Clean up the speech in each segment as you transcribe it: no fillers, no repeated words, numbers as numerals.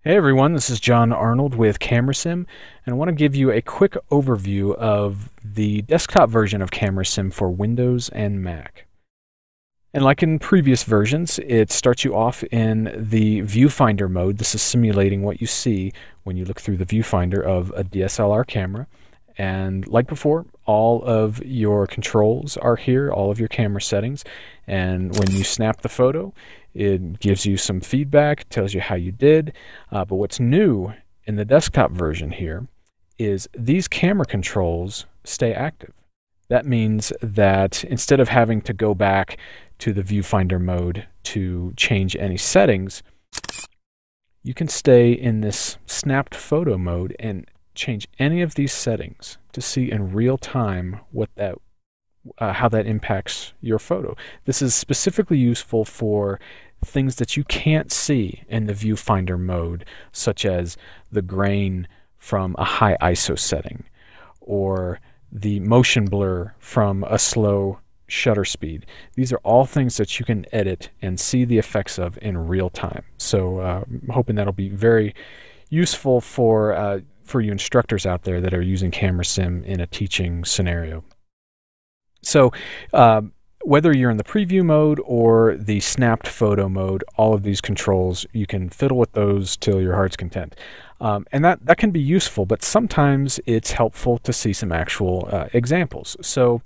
Hey everyone, this is John Arnold with CameraSim, and I want to give you a quick overview of the desktop version of CameraSim for Windows and Mac. And like in previous versions, it starts you off in the viewfinder mode. This is simulating what you see when you look through the viewfinder of a DSLR camera. And like before, all of your controls are here, all of your camera settings. And when you snap the photo, it gives you some feedback, tells you how you did. But what's new in the desktop version here is these camera controls stay active. That means that instead of having to go back to the viewfinder mode to change any settings, you can stay in this snapped photo mode and change any of these settings to see in real time what how that impacts your photo. This is specifically useful for things that you can't see in the viewfinder mode, such as the grain from a high ISO setting or the motion blur from a slow shutter speed. These are all things that you can edit and see the effects of in real time. So I'm hoping that'll be very useful for you instructors out there that are using CameraSim in a teaching scenario. So whether you're in the preview mode or the snapped photo mode, all of these controls, you can fiddle with those till your heart's content. And that can be useful, but sometimes it's helpful to see some actual examples. So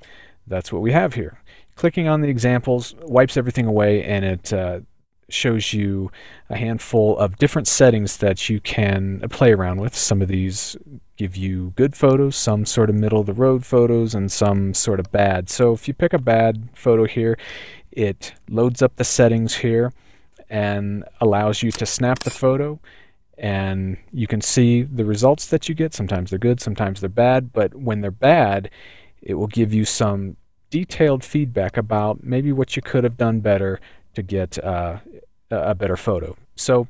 that's what we have here. Clicking on the examples wipes everything away, and it shows you a handful of different settings that you can play around with. Some of these give you good photos, some sort of middle of the road photos, and some sort of bad. So if you pick a bad photo here, it loads up the settings here and allows you to snap the photo, and you can see the results that you get. Sometimes they're good, sometimes they're bad, but when they're bad, it will give you some detailed feedback about maybe what you could have done better to get a better photo. So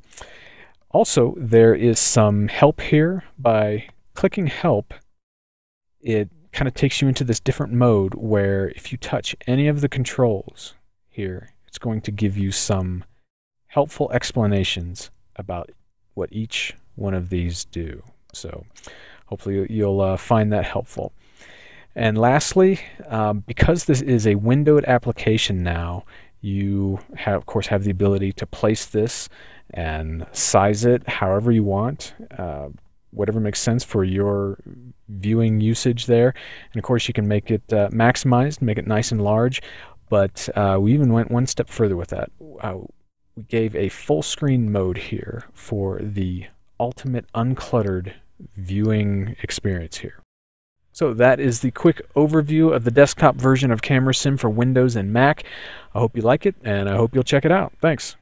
also there is some help here. By clicking help, it kind of takes you into this different mode where if you touch any of the controls here, it's going to give you some helpful explanations about what each one of these do. So hopefully you'll find that helpful. And lastly, because this is a windowed application now, you of course have the ability to place this and size it however you want, whatever makes sense for your viewing usage there. And of course you can make it maximized, make it nice and large, but we even went one step further with that. We gave a full screen mode here for the ultimate uncluttered viewing experience here. So that is the quick overview of the desktop version of CameraSim for Windows and Mac. I hope you like it, and I hope you'll check it out. Thanks.